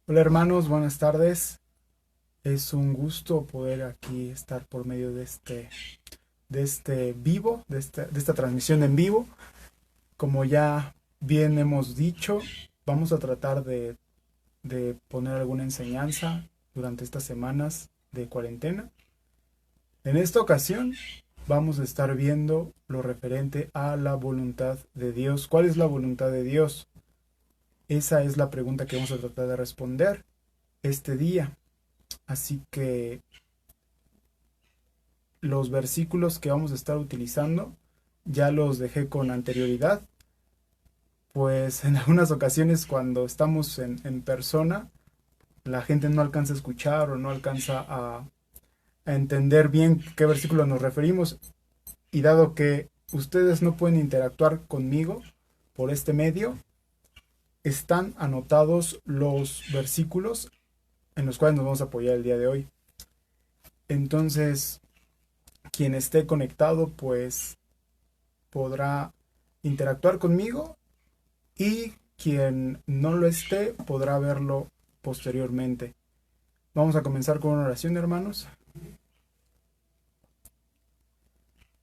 Hola hermanos, buenas tardes. Es un gusto poder aquí estar por medio de este vivo, de esta transmisión en vivo. Como ya bien hemos dicho, vamos a tratar de poner alguna enseñanza durante estas semanas de cuarentena. En esta ocasión vamos a estar viendo lo referente a la voluntad de Dios. ¿Cuál es la voluntad de Dios? Esa es la pregunta que vamos a tratar de responder este día. Así que los versículos que vamos a estar utilizando ya los dejé con anterioridad, pues en algunas ocasiones cuando estamos en persona, la gente no alcanza a escuchar o no alcanza a entender bien qué versículo nos referimos, y dado que ustedes no pueden interactuar conmigo por este medio, están anotados los versículos en los cuales nos vamos a apoyar el día de hoy. Entonces, quien esté conectado, pues podrá interactuar conmigo, y quien no lo esté podrá verlo posteriormente. Vamos a comenzar con una oración, hermanos.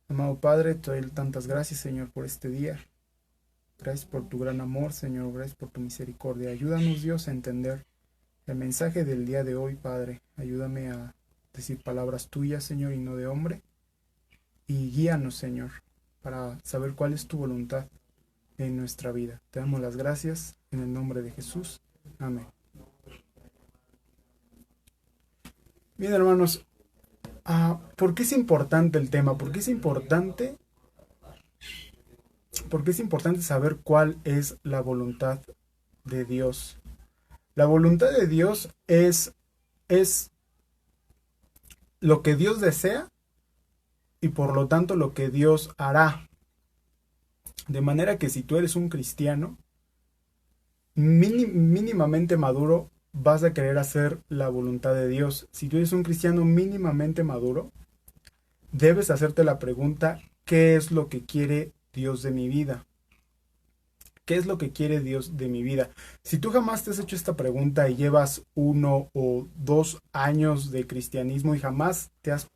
Amado Padre, te doy tantas gracias, Señor, por este día. Gracias por tu gran amor, Señor. Gracias por tu misericordia. Ayúdanos, Dios, a entender el mensaje del día de hoy, Padre. Ayúdame a decir palabras tuyas, Señor, y no de hombre. Y guíanos, Señor, para saber cuál es tu voluntad en nuestra vida. Te damos las gracias en el nombre de Jesús. Amén. Bien, hermanos, ¿por qué es importante el tema? ¿Por qué es importante saber cuál es la voluntad de Dios? La voluntad de Dios es lo que Dios desea y por lo tanto lo que Dios hará. De manera que si tú eres un cristiano mínimamente maduro, vas a querer hacer la voluntad de Dios. Si tú eres un cristiano mínimamente maduro, debes hacerte la pregunta: ¿qué es lo que quiere Dios de mi vida? ¿Qué es lo que quiere Dios de mi vida? Si tú jamás te has hecho esta pregunta y llevas 1 o 2 años de cristianismo y jamás te has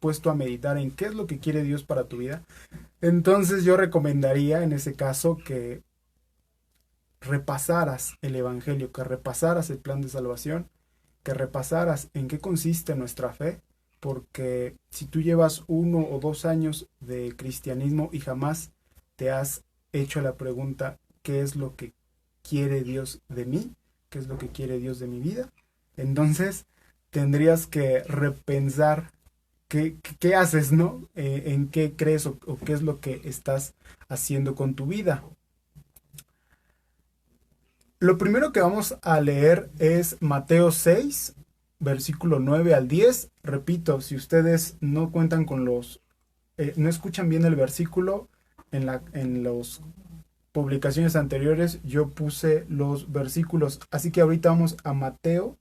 puesto a meditar en qué es lo que quiere Dios para tu vida, entonces yo recomendaría en ese caso que repasaras el Evangelio, que repasaras el plan de salvación, que repasaras en qué consiste nuestra fe, porque si tú llevas 1 o 2 años de cristianismo y jamás te has hecho la pregunta: ¿qué es lo que quiere Dios de mí? ¿Qué es lo que quiere Dios de mi vida? Entonces tendrías que repensar qué haces, ¿no? En qué crees o qué es lo que estás haciendo con tu vida. Lo primero que vamos a leer es Mateo 6, versículo 9 al 10. Repito, si ustedes no cuentan con no escuchan bien el versículo, en las publicaciones anteriores yo puse los versículos. Así que ahorita vamos a Mateo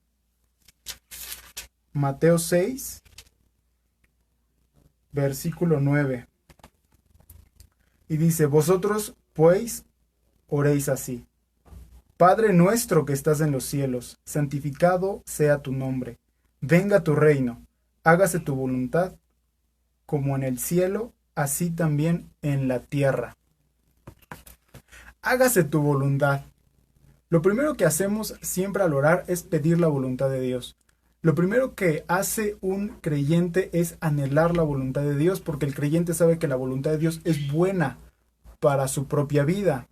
6, versículo 9. Y dice: vosotros pues oréis así: Padre nuestro que estás en los cielos, santificado sea tu nombre. Venga tu reino. Hágase tu voluntad, como en el cielo, así también en la tierra. Hágase tu voluntad. Lo primero que hacemos siempre al orar es pedir la voluntad de Dios. Lo primero que hace un creyente es anhelar la voluntad de Dios, porque el creyente sabe que la voluntad de Dios es buena para su propia vida.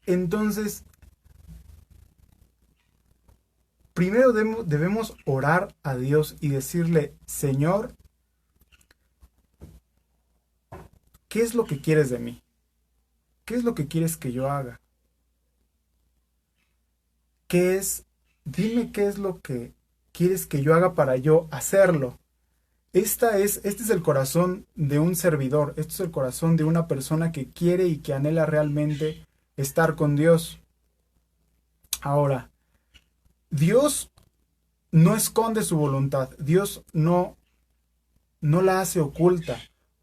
Entonces, primero debemos orar a Dios y decirle: Señor, ¿qué es lo que quieres de mí? ¿Qué es lo que quieres que yo haga? ¿Qué es? Dime qué es lo que quieres que yo haga para yo hacerlo. Este es el corazón de un servidor. Este es el corazón de una persona que quiere y que anhela realmente estar con Dios. Ahora, Dios no esconde su voluntad. Dios no la hace oculta,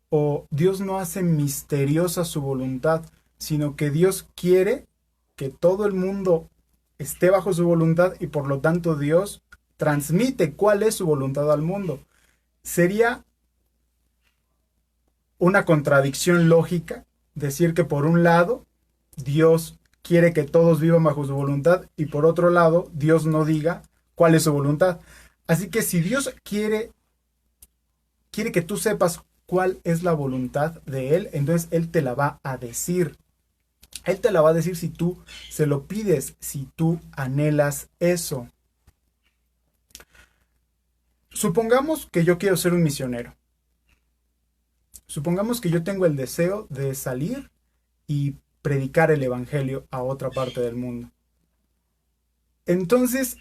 o Dios no hace misteriosa su voluntad, sino que Dios quiere que todo el mundo esté bajo su voluntad y por lo tanto Dios transmite cuál es su voluntad al mundo. Sería una contradicción lógica decir que por un lado Dios quiere que todos vivan bajo su voluntad y por otro lado Dios no diga cuál es su voluntad. Así que si Dios quiere que tú sepas cuál es la voluntad de Él, entonces Él te la va a decir. Él te la va a decir si tú se lo pides, si tú anhelas eso. Supongamos que yo quiero ser un misionero. Supongamos que yo tengo el deseo de salir y predicar el evangelio a otra parte del mundo. Entonces,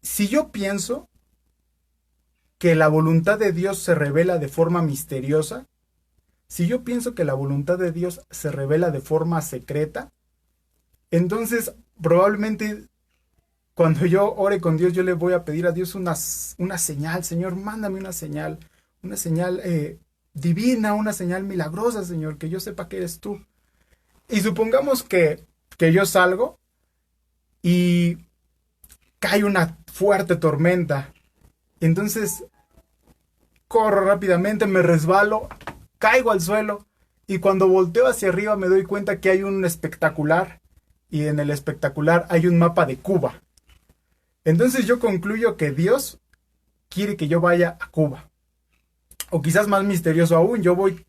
si yo pienso que la voluntad de Dios se revela de forma misteriosa, si yo pienso que la voluntad de Dios se revela de forma secreta, entonces probablemente cuando yo ore con Dios, yo le voy a pedir a Dios una señal. Señor, mándame una señal divina, una señal milagrosa, Señor, que yo sepa que eres tú. Y supongamos que yo salgo y cae una fuerte tormenta. Entonces corro rápidamente, me resbalo, caigo al suelo y cuando volteo hacia arriba me doy cuenta que hay un espectacular y en el espectacular hay un mapa de Cuba. Entonces yo concluyo que Dios quiere que yo vaya a Cuba. O quizás más misterioso aún, yo voy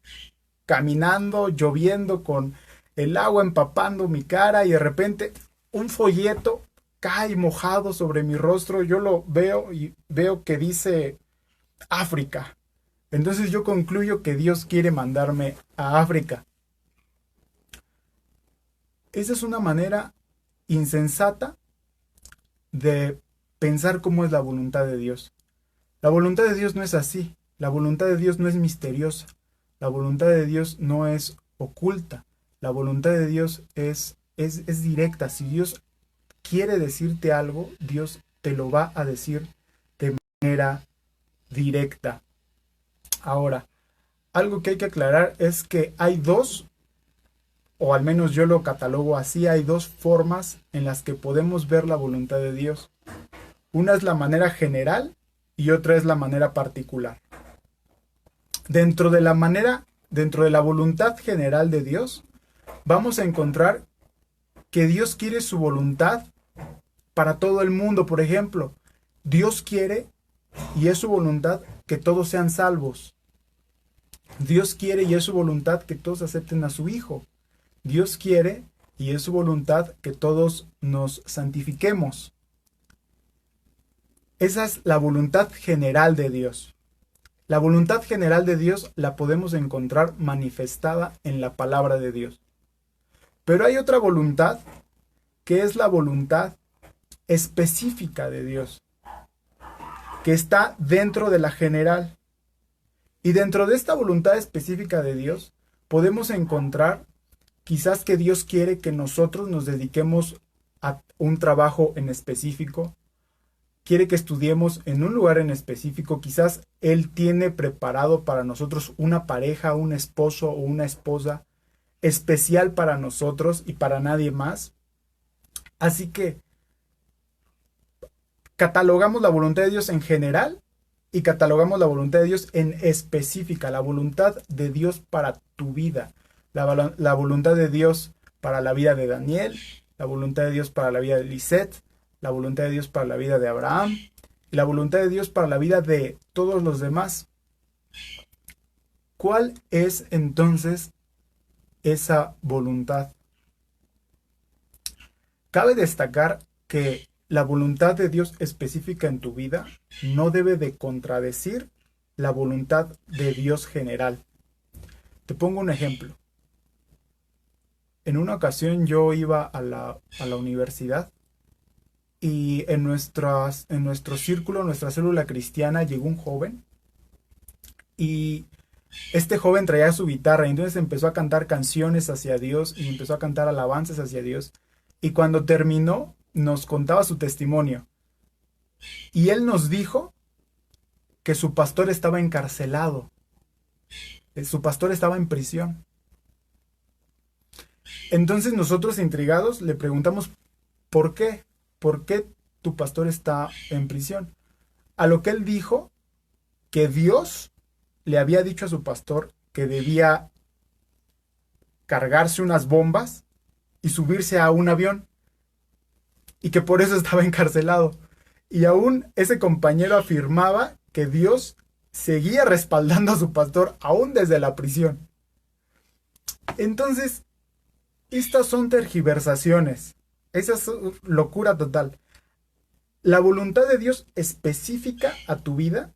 caminando, lloviendo, con el agua empapando mi cara y de repente un folleto cae mojado sobre mi rostro. Yo lo veo y veo que dice África. Entonces yo concluyo que Dios quiere mandarme a África. Esa es una manera insensata de pensar cómo es la voluntad de Dios. La voluntad de Dios no es así. La voluntad de Dios no es misteriosa. La voluntad de Dios no es oculta. La voluntad de Dios es directa. Si Dios quiere decirte algo, Dios te lo va a decir de manera directa. Ahora, algo que hay que aclarar es que hay dos, o al menos yo lo catalogo así, hay dos formas en las que podemos ver la voluntad de Dios. Una es la manera general y otra es la manera particular. Dentro de la voluntad general de Dios, vamos a encontrar que Dios quiere su voluntad para todo el mundo. Por ejemplo, Dios quiere, y es su voluntad, que todos sean salvos. Dios quiere, y es su voluntad, que todos acepten a su Hijo. Dios quiere, y es su voluntad, que todos nos santifiquemos. Esa es la voluntad general de Dios. La voluntad general de Dios la podemos encontrar manifestada en la palabra de Dios. Pero hay otra voluntad, que es la voluntad específica de Dios, que está dentro de la general. Y dentro de esta voluntad específica de Dios, podemos encontrar quizás que Dios quiere que nosotros nos dediquemos a un trabajo en específico, quiere que estudiemos en un lugar en específico, quizás Él tiene preparado para nosotros una pareja, un esposo o una esposa especial para nosotros y para nadie más. Así que catalogamos la voluntad de Dios en general y catalogamos la voluntad de Dios en específica, la voluntad de Dios para tu vida, la voluntad de Dios para la vida de Daniel, la voluntad de Dios para la vida de Lisette, la voluntad de Dios para la vida de Abraham y la voluntad de Dios para la vida de todos los demás. ¿Cuál es entonces esa voluntad? Cabe destacar que la voluntad de Dios específica en tu vida no debe de contradecir la voluntad de Dios general. Te pongo un ejemplo. En una ocasión yo iba a la universidad y en nuestro círculo, nuestra célula cristiana, llegó un joven y este joven traía su guitarra y entonces empezó a cantar canciones hacia Dios y empezó a cantar alabanzas hacia Dios. Y cuando terminó, nos contaba su testimonio. Y él nos dijo que su pastor estaba encarcelado. Su pastor estaba en prisión. Entonces nosotros, intrigados, le preguntamos, ¿por qué? ¿por qué tu pastor está en prisión? A lo que él dijo que Dios le había dicho a su pastor que debía cargarse unas bombas y subirse a un avión y que por eso estaba encarcelado. Y aún ese compañero afirmaba que Dios seguía respaldando a su pastor aún desde la prisión. Entonces, estas son tergiversaciones. Esa es locura total. La voluntad de Dios específica a tu vida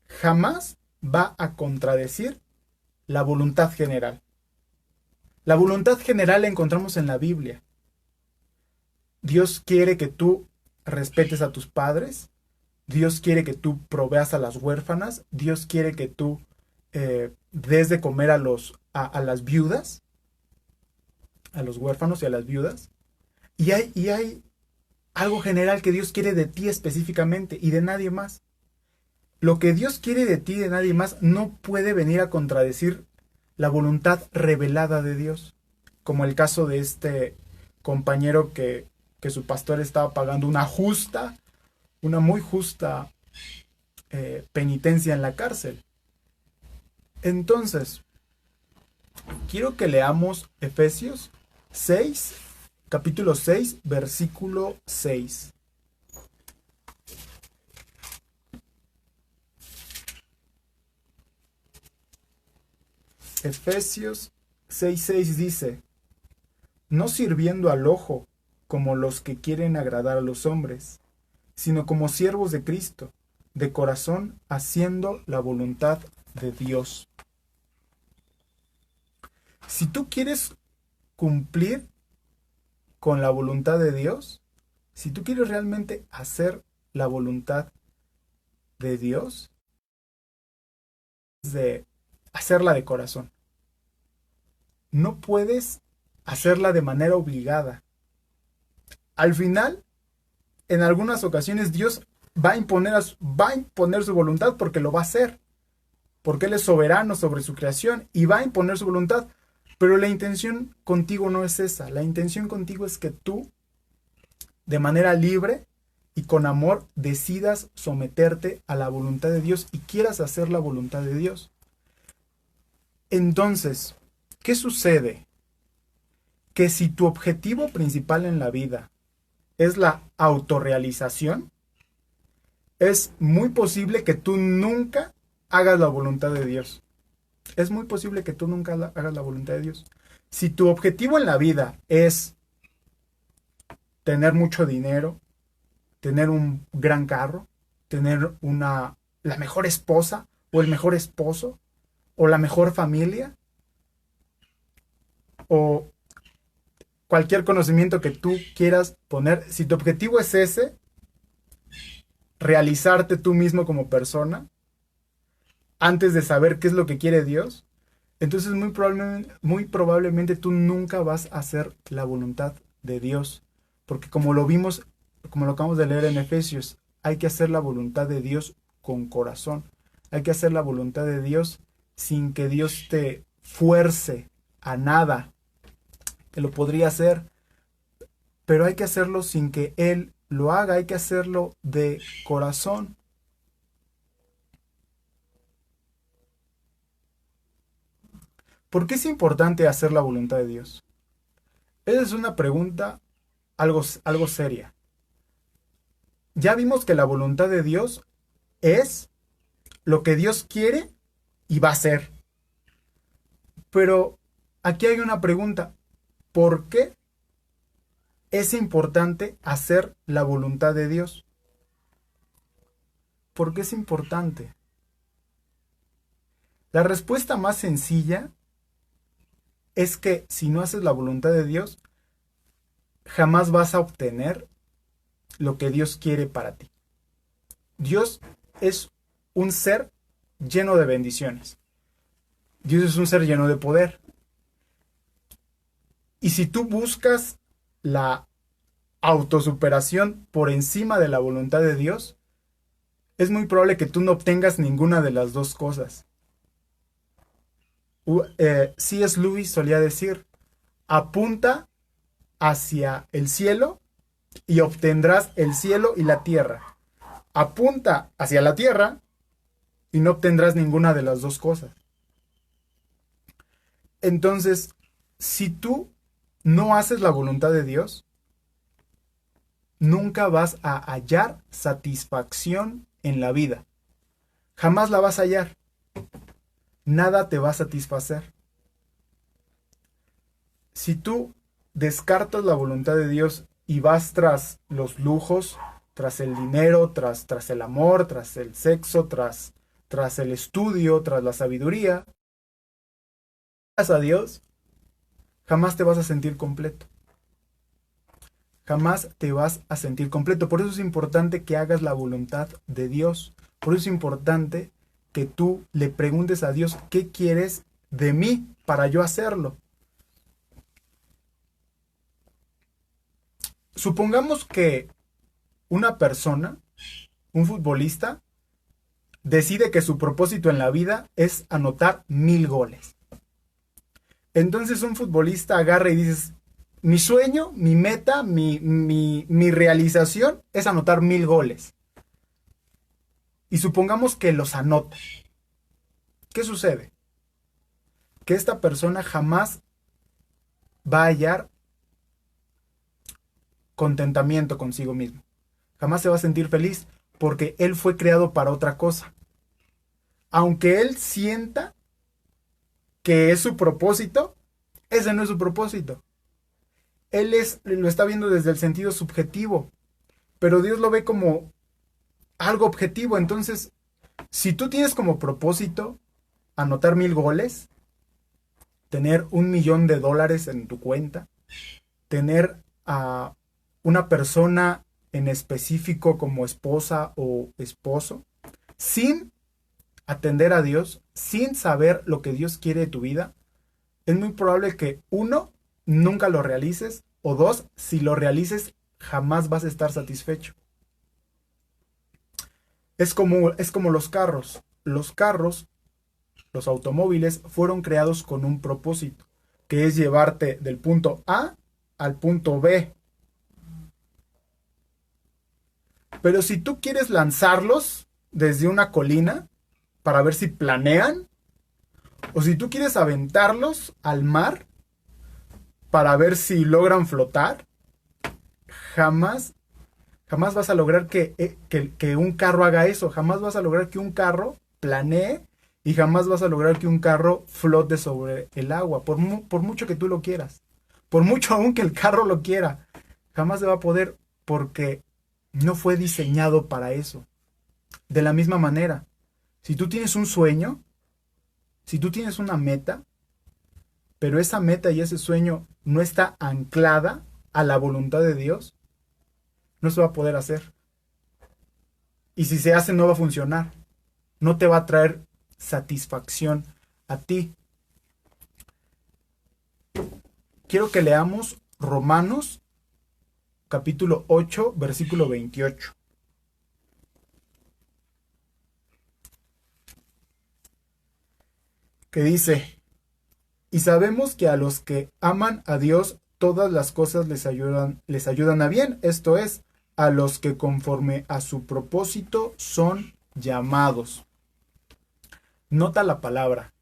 jamás va a contradecir la voluntad general. La voluntad general la encontramos en la Biblia. Dios quiere que tú respetes a tus padres. Dios quiere que tú proveas a las huérfanas. Dios quiere que tú des de comer a las viudas, a los huérfanos y a las viudas. Y hay algo general que Dios quiere de ti específicamente y de nadie más. Lo que Dios quiere de ti y de nadie más no puede venir a contradecir la voluntad revelada de Dios. Como el caso de este compañero que su pastor estaba pagando una muy justa penitencia en la cárcel. Entonces, quiero que leamos Efesios 6, capítulo 6, versículo 6. Efesios 6:6 dice, no sirviendo al ojo como los que quieren agradar a los hombres, sino como siervos de Cristo, de corazón haciendo la voluntad de Dios. Si tú quieres cumplir con la voluntad de Dios, si tú quieres realmente hacer la voluntad de Dios, es de hacerla de corazón. No puedes hacerla de manera obligada. Al final, en algunas ocasiones Dios va a imponer su voluntad porque lo va a hacer, porque Él es soberano sobre su creación y va a imponer su voluntad. Pero la intención contigo no es esa. La intención contigo es que tú, de manera libre y con amor, decidas someterte a la voluntad de Dios y quieras hacer la voluntad de Dios. Entonces, ¿qué sucede? Que si tu objetivo principal en la vida es la autorrealización, es muy posible que tú nunca hagas la voluntad de Dios. Es muy posible que tú nunca hagas la voluntad de Dios. Si tu objetivo en la vida es tener mucho dinero, tener un gran carro, tener la mejor esposa o el mejor esposo o la mejor familia o cualquier conocimiento que tú quieras poner, si tu objetivo es ese, realizarte tú mismo como persona, antes de saber qué es lo que quiere Dios, entonces muy probablemente tú nunca vas a hacer la voluntad de Dios. Porque como lo vimos, como lo acabamos de leer en Efesios, hay que hacer la voluntad de Dios con corazón. Hay que hacer la voluntad de Dios sin que Dios te fuerce a nada. Que lo podría hacer, pero hay que hacerlo sin que Él lo haga. Hay que hacerlo de corazón. ¿Por qué es importante hacer la voluntad de Dios? Esa es una pregunta algo seria. Ya vimos que la voluntad de Dios es lo que Dios quiere y va a hacer. Pero aquí hay una pregunta. ¿Por qué es importante hacer la voluntad de Dios? ¿Por qué es importante? La respuesta más sencilla es que si no haces la voluntad de Dios, jamás vas a obtener lo que Dios quiere para ti. Dios es un ser lleno de bendiciones. Dios es un ser lleno de poder. Y si tú buscas la autosuperación por encima de la voluntad de Dios, es muy probable que tú no obtengas ninguna de las dos cosas. C.S. Lewis solía decir, apunta hacia el cielo y obtendrás el cielo y la tierra. Apunta hacia la tierra y no obtendrás ninguna de las dos cosas. Entonces, si tú no haces la voluntad de Dios, nunca vas a hallar satisfacción en la vida. Jamás la vas a hallar. Nada te va a satisfacer. Si tú descartas la voluntad de Dios y vas tras los lujos, tras el dinero, tras el amor, tras el sexo, tras el estudio, tras la sabiduría, a Dios, jamás te vas a sentir completo. Jamás te vas a sentir completo. Por eso es importante que hagas la voluntad de Dios. Por eso es importante que tú le preguntes a Dios qué quieres de mí para yo hacerlo. Supongamos que una persona, un futbolista, decide que su propósito en la vida es anotar 1000 goles. Entonces un futbolista agarra y dices, mi sueño, mi meta, mi realización es anotar 1000 goles. Y supongamos que los anota. ¿Qué sucede? Que esta persona jamás va a hallar contentamiento consigo mismo. Jamás se va a sentir feliz porque él fue creado para otra cosa. Aunque él sienta que es su propósito, ese no es su propósito. Él lo está viendo desde el sentido subjetivo, pero Dios lo ve como algo objetivo. Entonces, si tú tienes como propósito anotar 1000 goles, tener $1,000,000 en tu cuenta, tener a una persona en específico como esposa o esposo, sin atender a Dios, sin saber lo que Dios quiere de tu vida, es muy probable que uno, nunca lo realices, o dos, si lo realices, jamás vas a estar satisfecho. Es como los carros. Los carros, los automóviles, fueron creados con un propósito, que es llevarte del punto A al punto B. Pero si tú quieres lanzarlos desde una colina para ver si planean, o si tú quieres aventarlos al mar para ver si logran flotar, jamás, jamás vas a lograr que un carro haga eso. Jamás vas a lograr que un carro planee y jamás vas a lograr que un carro flote sobre el agua, por mucho que tú lo quieras. Por mucho aún que el carro lo quiera, jamás se va a poder porque no fue diseñado para eso. De la misma manera, si tú tienes un sueño, si tú tienes una meta, pero esa meta y ese sueño no está anclada a la voluntad de Dios, no se va a poder hacer. Y si se hace, no va a funcionar. No te va a traer satisfacción a ti. Quiero que leamos Romanos capítulo 8, versículo 28. Que dice, y sabemos que a los que aman a Dios, todas las cosas les ayudan a bien. Esto es, a los que conforme a su propósito son llamados. Nota la palabra.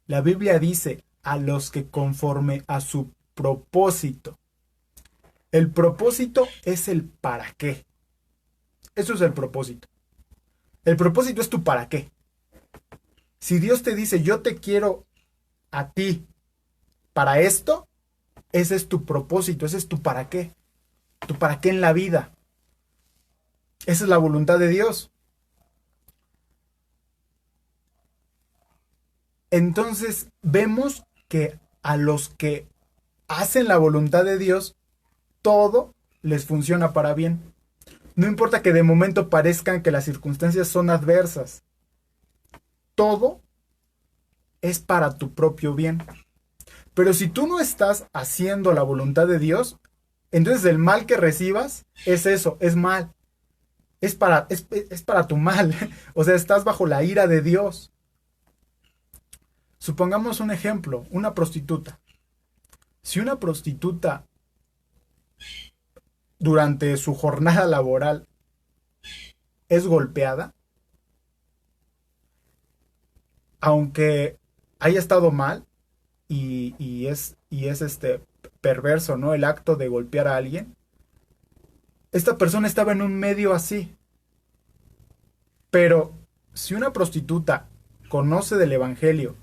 La Biblia dice, a los que conforme a su propósito. El propósito es el para qué. Eso es el propósito. El propósito es tu para qué. Si Dios te dice, yo te quiero a ti para esto, ese es tu propósito, ese es tu para qué en la vida. Esa es la voluntad de Dios. Entonces vemos que a los que hacen la voluntad de Dios, todo les funciona para bien. No importa que de momento parezcan que las circunstancias son adversas. Todo es para tu propio bien. Pero si tú no estás haciendo la voluntad de Dios, entonces el mal que recibas es eso, es mal. Es para tu mal. O sea, estás bajo la ira de Dios. Supongamos un ejemplo, una prostituta. Si una prostituta durante su jornada laboral es golpeada, aunque haya estado mal y es perverso, ¿no? El acto de golpear a alguien. Esta persona estaba en un medio así. Pero si una prostituta conoce del evangelio,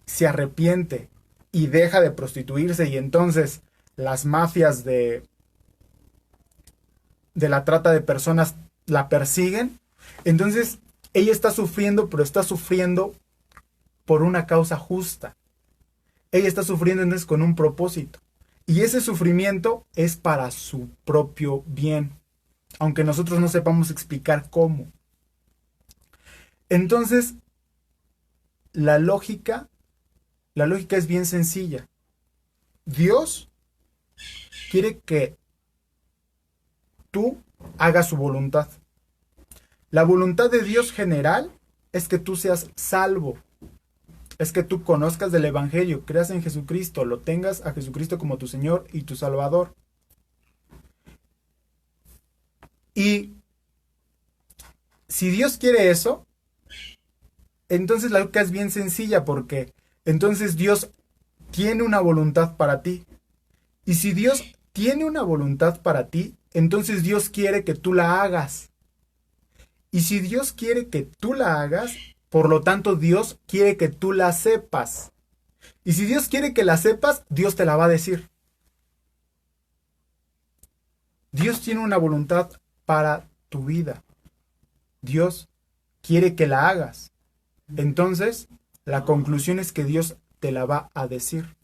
se arrepiente y deja de prostituirse y entonces las mafias de la trata de personas la persiguen, entonces ella está sufriendo, pero está sufriendo por una causa justa. Ella está sufriendo entonces con un propósito. Y ese sufrimiento es para su propio bien, aunque nosotros no sepamos explicar cómo. Entonces, la lógica, la lógica es bien sencilla. Dios quiere que tú hagas su voluntad. La voluntad de Dios general es que tú seas salvo. Es que tú conozcas del Evangelio, creas en Jesucristo, lo tengas a Jesucristo como tu Señor y tu Salvador. Y si Dios quiere eso, entonces la lógica es bien sencilla porque entonces Dios tiene una voluntad para ti. Y si Dios tiene una voluntad para ti, entonces Dios quiere que tú la hagas. Y si Dios quiere que tú la hagas, por lo tanto Dios quiere que tú la sepas. Y si Dios quiere que la sepas, Dios te la va a decir. Dios tiene una voluntad para tu vida. Dios quiere que la hagas. Entonces, la conclusión es que Dios te la va a decir.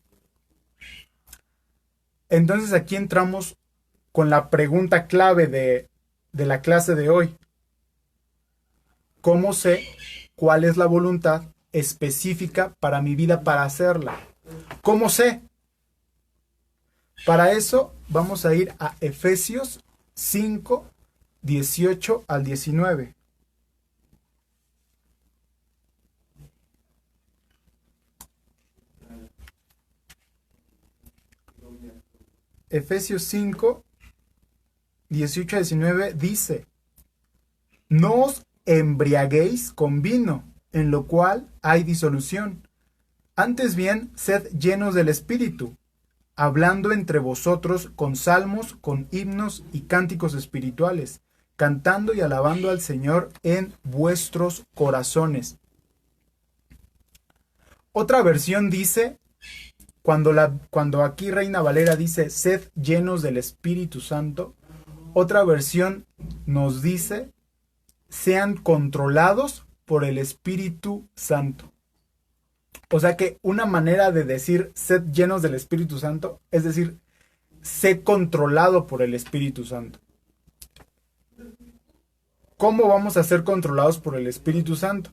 Entonces aquí entramos con la pregunta clave de la clase de hoy. ¿Cómo sé cuál es la voluntad específica para mi vida para hacerla? ¿Cómo sé? Para eso vamos a ir a Efesios 5, 18 al 19. Efesios 5, 18 a 19 dice: No os embriaguéis con vino, en lo cual hay disolución. Antes bien, sed llenos del Espíritu, hablando entre vosotros con salmos, con himnos y cánticos espirituales, cantando y alabando al Señor en vuestros corazones. Otra versión dice, cuando aquí Reina Valera dice, sed llenos del Espíritu Santo, otra versión nos dice, sean controlados por el Espíritu Santo. O sea que una manera de decir sed llenos del Espíritu Santo es decir, sé controlado por el Espíritu Santo. ¿Cómo vamos a ser controlados por el Espíritu Santo?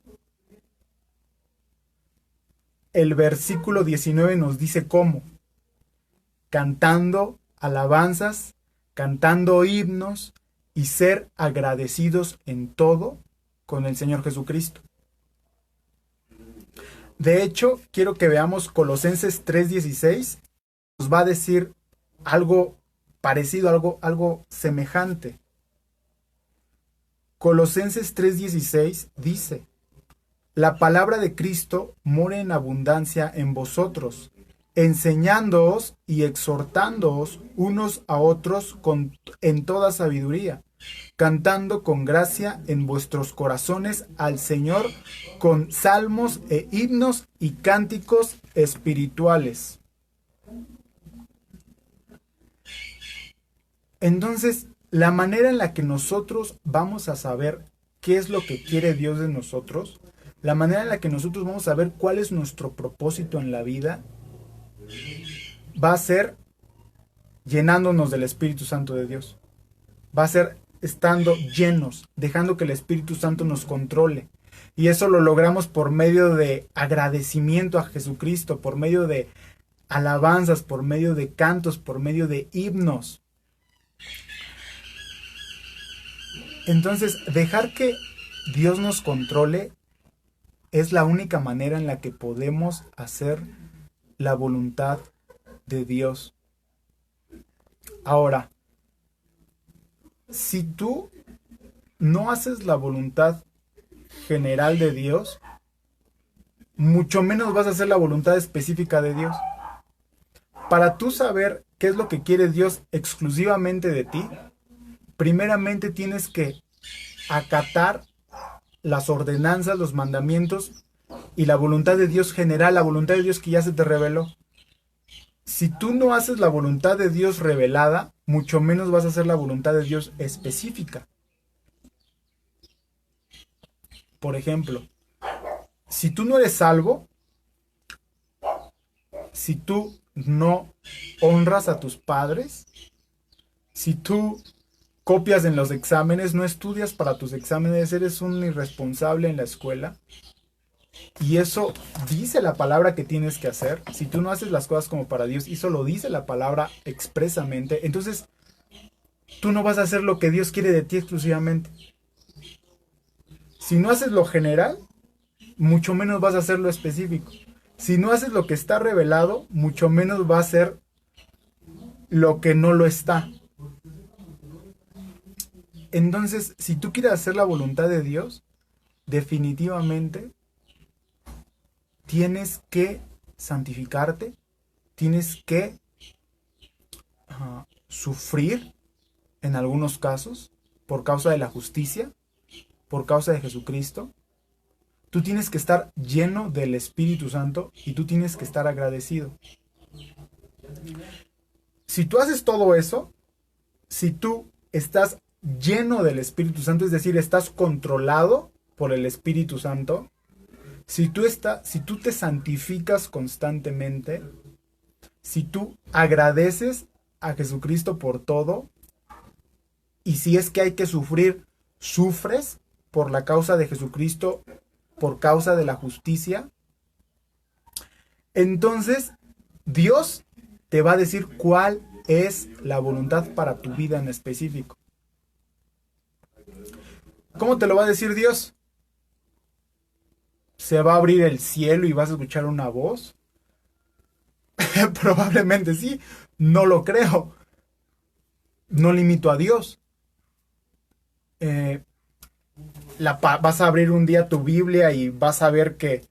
El versículo 19 nos dice cómo. Cantando alabanzas, cantando himnos y ser agradecidos en todo con el Señor Jesucristo. De hecho, quiero que veamos Colosenses 3:16. Nos va a decir algo parecido, algo semejante. Colosenses 3:16 dice: La palabra de Cristo mora en abundancia en vosotros, enseñándoos y exhortándoos unos a otros en toda sabiduría, cantando con gracia en vuestros corazones al Señor con salmos e himnos y cánticos espirituales. Entonces, la manera en la que nosotros vamos a saber qué es lo que quiere Dios de nosotros, la manera en la que nosotros vamos a ver cuál es nuestro propósito en la vida, va a ser llenándonos del Espíritu Santo de Dios. Va a ser estando llenos, dejando que el Espíritu Santo nos controle. Y eso lo logramos por medio de agradecimiento a Jesucristo, por medio de alabanzas, por medio de cantos, por medio de himnos. Entonces, dejar que Dios nos controle es la única manera en la que podemos hacer la voluntad de Dios. Ahora, si tú no haces la voluntad general de Dios, mucho menos vas a hacer la voluntad específica de Dios. Para tú saber qué es lo que quiere Dios exclusivamente de ti, primeramente tienes que acatar las ordenanzas, los mandamientos y la voluntad de Dios general, la voluntad de Dios que ya se te reveló. Si tú no haces la voluntad de Dios revelada, mucho menos vas a hacer la voluntad de Dios específica. Por ejemplo, si tú no eres salvo, si tú no honras a tus padres, si tú copias en los exámenes, no estudias para tus exámenes, eres un irresponsable en la escuela, y eso dice la palabra que tienes que hacer. Si tú no haces las cosas como para Dios, y eso lo dice la palabra expresamente, entonces tú no vas a hacer lo que Dios quiere de ti exclusivamente. Si no haces lo general, mucho menos vas a hacer lo específico. Si no haces lo que está revelado, mucho menos va a ser lo que no lo está. Entonces, si tú quieres hacer la voluntad de Dios, definitivamente tienes que santificarte, tienes que sufrir en algunos casos por causa de la justicia, por causa de Jesucristo. Tú tienes que estar lleno del Espíritu Santo y tú tienes que estar agradecido. Si tú haces todo eso, si tú estás lleno del Espíritu Santo, es decir, estás controlado por el Espíritu Santo, si tú te santificas constantemente, si tú agradeces a Jesucristo por todo, y si es que hay que sufrir, sufres por la causa de Jesucristo, por causa de la justicia, entonces Dios te va a decir cuál es la voluntad para tu vida en específico. ¿Cómo te lo va a decir Dios? ¿Se va a abrir el cielo y vas a escuchar una voz? Probablemente sí, no lo creo. No limito a Dios. Vas a abrir un día tu Biblia y vas a ver que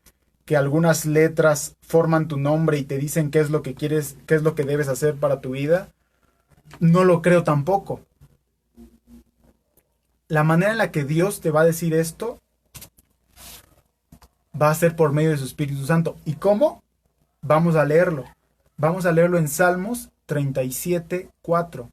algunas letras forman tu nombre y te dicen qué es lo que quieres, qué es lo que debes hacer para tu vida. No lo creo tampoco. La manera en la que Dios te va a decir esto va a ser por medio de su Espíritu Santo. ¿Y cómo? Vamos a leerlo. Vamos a leerlo en Salmos 37:4.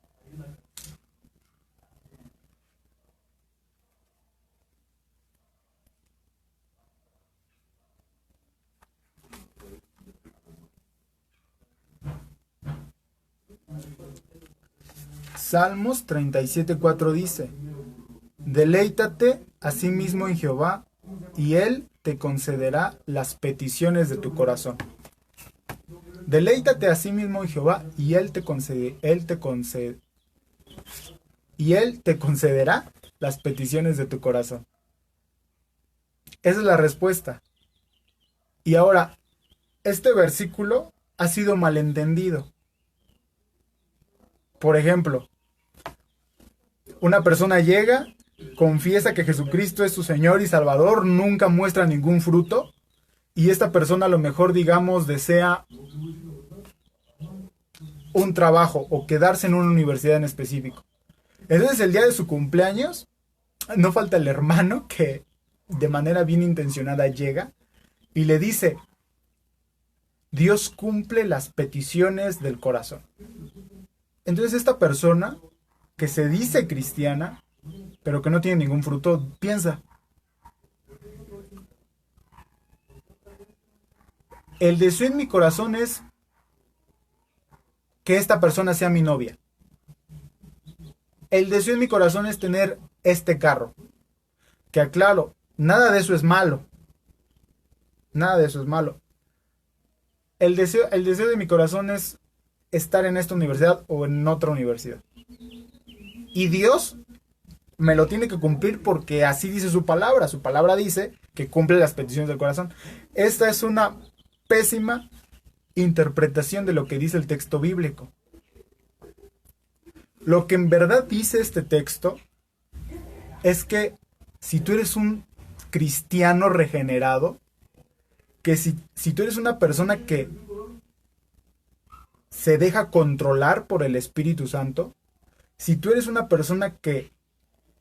Salmos 37:4 dice: Deleítate a sí mismo en Jehová, y Él te concederá las peticiones de tu corazón. Deleítate a sí mismo en Jehová, y Él te concederá las peticiones de tu corazón. Esa es la respuesta. Y ahora, este versículo ha sido malentendido. Por ejemplo, una persona llega, confiesa que Jesucristo es su Señor y Salvador, nunca muestra ningún fruto, y esta persona a lo mejor, digamos, desea un trabajo o quedarse en una universidad en específico. Entonces, el día de su cumpleaños, no falta el hermano que de manera bien intencionada llega y le dice: Dios cumple las peticiones del corazón. Entonces esta persona, que se dice cristiana, pero que no tiene ningún fruto, piensa: el deseo en mi corazón es que esta persona sea mi novia. El deseo en mi corazón es tener este carro. Que aclaro, nada de eso es malo. Nada de eso es malo. El deseo de mi corazón es estar en esta universidad o en otra universidad. Y Dios me lo tiene que cumplir porque así dice su palabra. Su palabra dice que cumple las peticiones del corazón. Esta es una pésima interpretación de lo que dice el texto bíblico. Lo que en verdad dice este texto es que si tú eres un cristiano regenerado, que si tú eres una persona que se deja controlar por el Espíritu Santo, si tú eres una persona que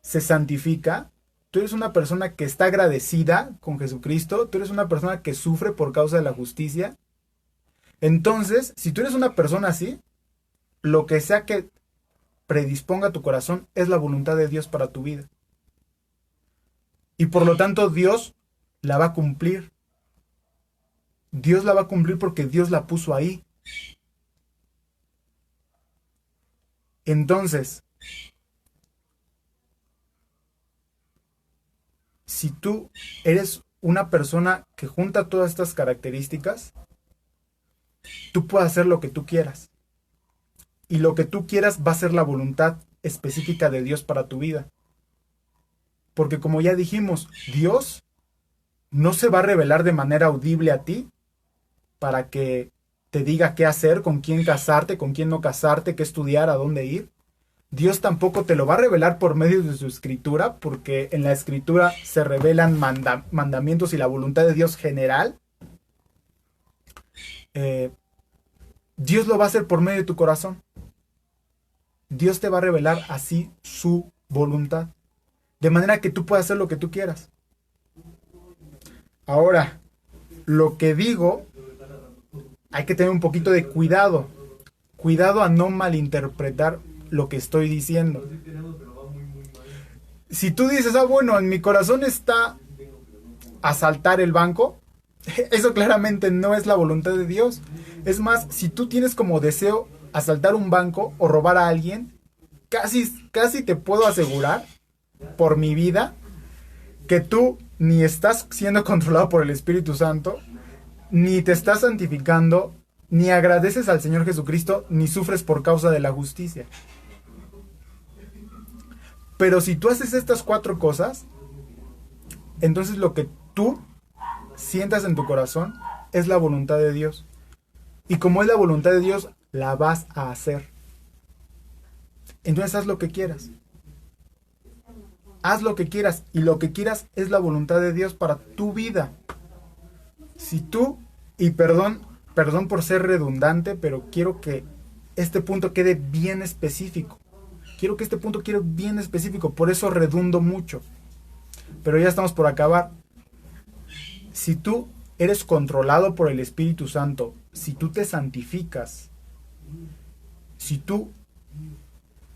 se santifica, tú eres una persona que está agradecida con Jesucristo, tú eres una persona que sufre por causa de la justicia, entonces, si tú eres una persona así, lo que sea que predisponga tu corazón es la voluntad de Dios para tu vida. Y por lo tanto, Dios la va a cumplir. Dios la va a cumplir porque Dios la puso ahí. Entonces, si tú eres una persona que junta todas estas características, tú puedes hacer lo que tú quieras. Y lo que tú quieras va a ser la voluntad específica de Dios para tu vida. Porque como ya dijimos, Dios no se va a revelar de manera audible a ti para que te diga qué hacer, con quién casarte, con quién no casarte, qué estudiar, a dónde ir. Dios tampoco te lo va a revelar por medio de su escritura, porque en la escritura se revelan mandamientos y la voluntad de Dios general. Dios lo va a hacer por medio de tu corazón. Dios te va a revelar así su voluntad, de manera que tú puedas hacer lo que tú quieras. Ahora, lo que digo, hay que tener un poquito de cuidado. Cuidado a no malinterpretar lo que estoy diciendo. Si tú dices, bueno, en mi corazón está asaltar el banco, eso claramente no es la voluntad de Dios. Es más, si tú tienes como deseo asaltar un banco o robar a alguien, casi te puedo asegurar, por mi vida, que tú ni estás siendo controlado por el Espíritu Santo, ni te estás santificando, ni agradeces al Señor Jesucristo, ni sufres por causa de la justicia. Pero si tú haces estas 4 cosas, entonces lo que tú sientas en tu corazón es la voluntad de Dios. Y como es la voluntad de Dios, la vas a hacer. Entonces haz lo que quieras. Haz lo que quieras. Y lo que quieras es la voluntad de Dios para tu vida. Si tú, y perdón por ser redundante, pero quiero que este punto quede bien específico. Quiero que este punto quede bien específico, por eso redundo mucho. Pero ya estamos por acabar. Si tú eres controlado por el Espíritu Santo, si tú te santificas, si tú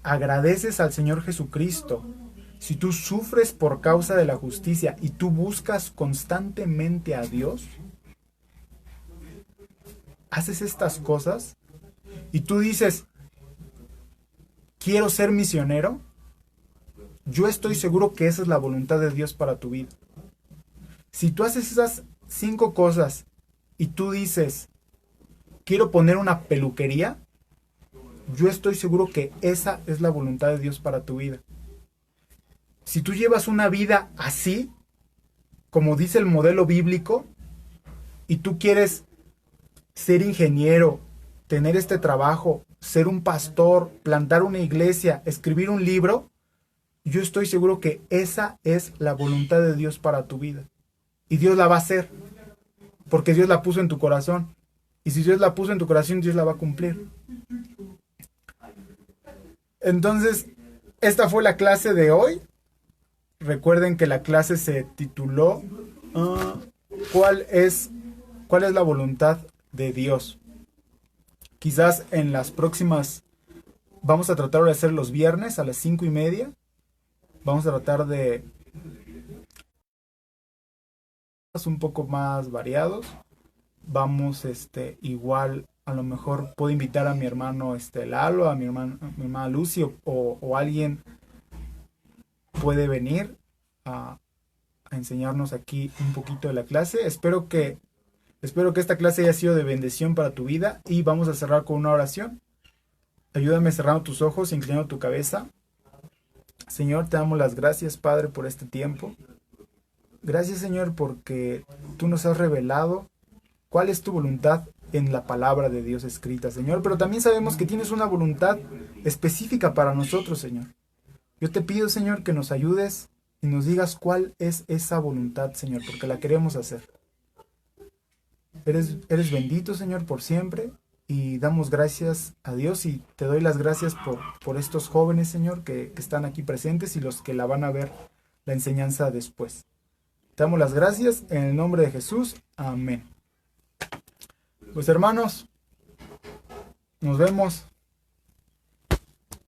agradeces al Señor Jesucristo, si tú sufres por causa de la justicia y tú buscas constantemente a Dios, haces estas cosas y tú dices, quiero ser misionero, yo estoy seguro que esa es la voluntad de Dios para tu vida. Si tú haces esas 5 cosas y tú dices, quiero poner una peluquería, yo estoy seguro que esa es la voluntad de Dios para tu vida. Si tú llevas una vida así, como dice el modelo bíblico, y tú quieres ser ingeniero, tener este trabajo, ser un pastor, plantar una iglesia, escribir un libro, yo estoy seguro que esa es la voluntad de Dios para tu vida. Y Dios la va a hacer, porque Dios la puso en tu corazón. Y si Dios la puso en tu corazón, Dios la va a cumplir. Entonces, esta fue la clase de hoy. Recuerden que la clase se tituló ¿Cuál es la voluntad de Dios? Quizás en las próximas vamos a tratar de hacer los viernes a las 5:30. Vamos a tratar de un poco más variados. Vamos igual a lo mejor puedo invitar a mi hermano Lalo, a mi hermana Lucy o alguien puede venir a enseñarnos aquí un poquito de la clase. Espero que esta clase haya sido de bendición para tu vida y vamos a cerrar con una oración. Ayúdame cerrando tus ojos, inclinando tu cabeza. Señor, te damos las gracias, Padre, por este tiempo. Gracias, Señor, porque tú nos has revelado cuál es tu voluntad en la palabra de Dios escrita, Señor, pero también sabemos que tienes una voluntad específica para nosotros, Señor. Yo te pido, Señor, que nos ayudes y nos digas cuál es esa voluntad, Señor, porque la queremos hacer. Eres bendito, Señor, por siempre, y damos gracias a Dios y te doy las gracias por estos jóvenes, Señor, que están aquí presentes y los que la van a ver la enseñanza después. Te damos las gracias en el nombre de Jesús. Amén. Pues hermanos, nos vemos.